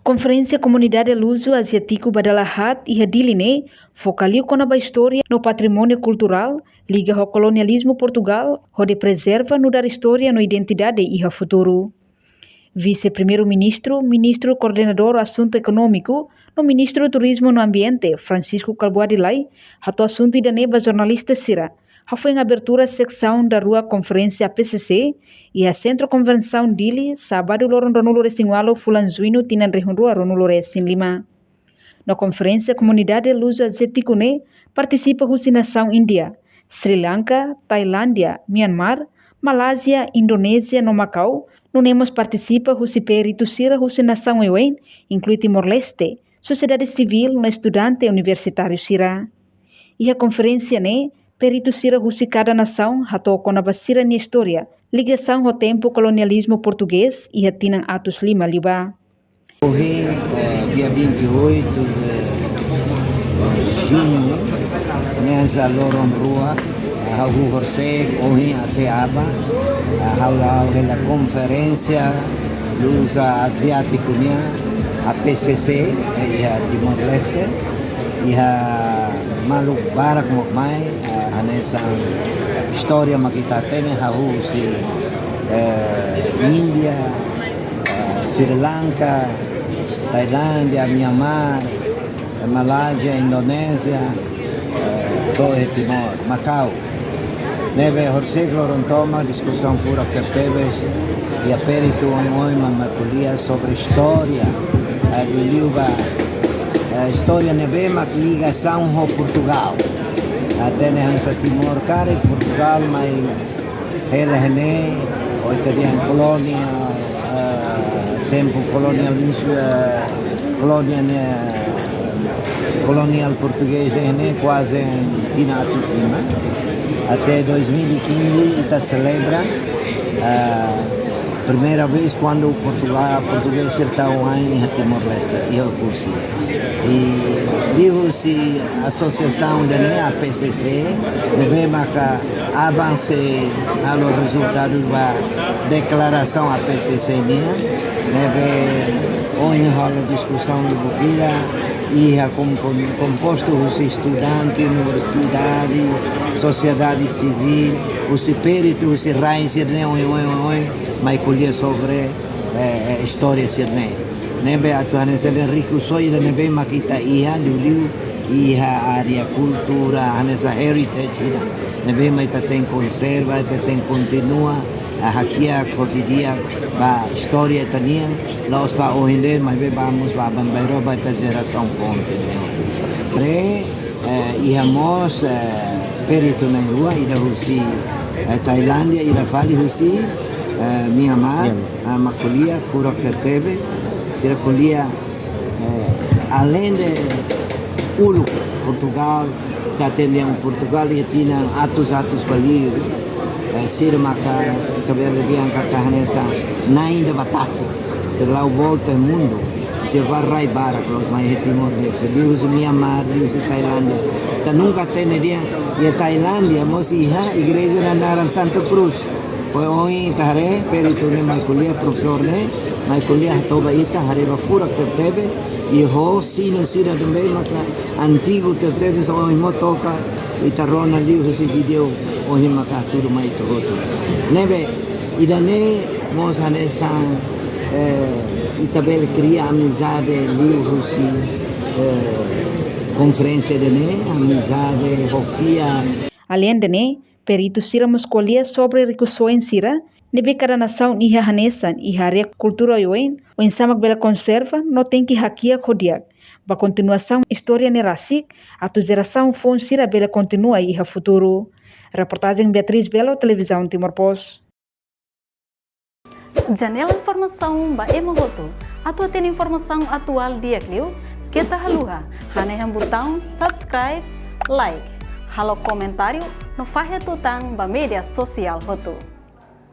Conferência Comunidade Luso Asiático Badalahat e Hadiline focaliu com a história no patrimônio cultural, liga ao colonialismo Portugal, onde preserva no dar história no identidade e o futuro. Vice-primeiro-ministro, ministro coordenador assunto econômico, no ministro do Turismo no Ambiente, Francisco Calboadilai, hato assunto idaneba jornalista Sira, foi em abertura secção da rua Conferência PCC e a Centro Convenção Dili, sábado loron Ronulo Singualo Fulanzuino tinan rehunrua Ronulo Lima. Na conferência Comunidade Luso Asiático ne participa Rusi Nação Índia, Sri Lanka, Tailândia, Myanmar, Malásia, Indonésia no Macau, nunemos participa Rusi Perito Sira Rusi Nação Ewen, inclui Timor-Leste, sociedade civil no estudante universitário Sira. E a conferência ne Perito Sira Rusi cada nação hato com a basira na história, ligação ao tempo colonialismo português e a tinan Atos Lima Liba. Hoje, dia 28 de junho, nessa Loron Rua, a Jorge, hoje até Aba, a conferência Luso Asiático, a PCC, a Timor-Leste, e a Maluk Barak Mokmai, nessa história que kita tem, a Índia, Sri Lanka, Tailândia, Myanmar, Malásia, Indonésia, todo Timor, Macau. Neve Jorge Clorontoma, discussão fura Fertebes e a perito oi mamaculia sobre história, a Liuba, a história neve mak ligação ao Portugal. Até nessa Timor, cara, Portugal, mas ela é oitarian colônia, tempo colonialismo, colonial português, quase em Atos Lima. Até 2015, ita celebra a primeira vez quando o português está em Timor-Leste e o curso. E digo-se a associação da PCC deve marcar avance aos resultados da declaração a PCC deve hoje rola discussão do Bukira e a composto os estudantes, universidade, sociedade civil, os espíritos, os raios, mas colher sobre história sirne. Nebe atuan se rico soi da nebe makita iha liu iha área cultura nessa heritage nebe mai tem conserva tem continua a hakia cotidiana ba história tania nós pa hoje mas vamos ba bambairo ba geração fonse tre ihamos perito na rua ida Rusi Tailândia ida fali Rusi Myanmar makulia fura Kertebe Tiracolia, além de Portugal, que atendem Portugal e tinham atos balios, Sirmaca, também leviam cacarnesa, nem de batassa, se lá volta o mundo, se vai raibar os mais Timor-Leste, viu Myanmar, viu Tailândia, que nunca tem e a Tailândia, mosiha, igreja na Santa Cruz, foi hoje, carre, perito nem mais colher, professor, né? Mas kuliah toba ita hareba fura tertebe e ho sino sira também maka antigo tertebe so hoje motoka ita rona liu esse vídeo hoje maka tudo mais todo nebe idane moça nessa itabel cria amizade liu esse conferência de ne amizade hofia além de ne perito sira muscolia sobre recussões sira nebe cada nação iha hanesan iha área cultura yoen o ensamak bela conserva no tem que hakia kodiak ba continuação história nerasik atu geração fon sira bela continua iha futuro. Reportagem Beatriz Belo, televisão Timor Post. Janela informação ba emogoto atu tem informação atual dia kliu kita haluha haneham botão subscribe like halo comentário no fahe tutang ba media sosial hotu.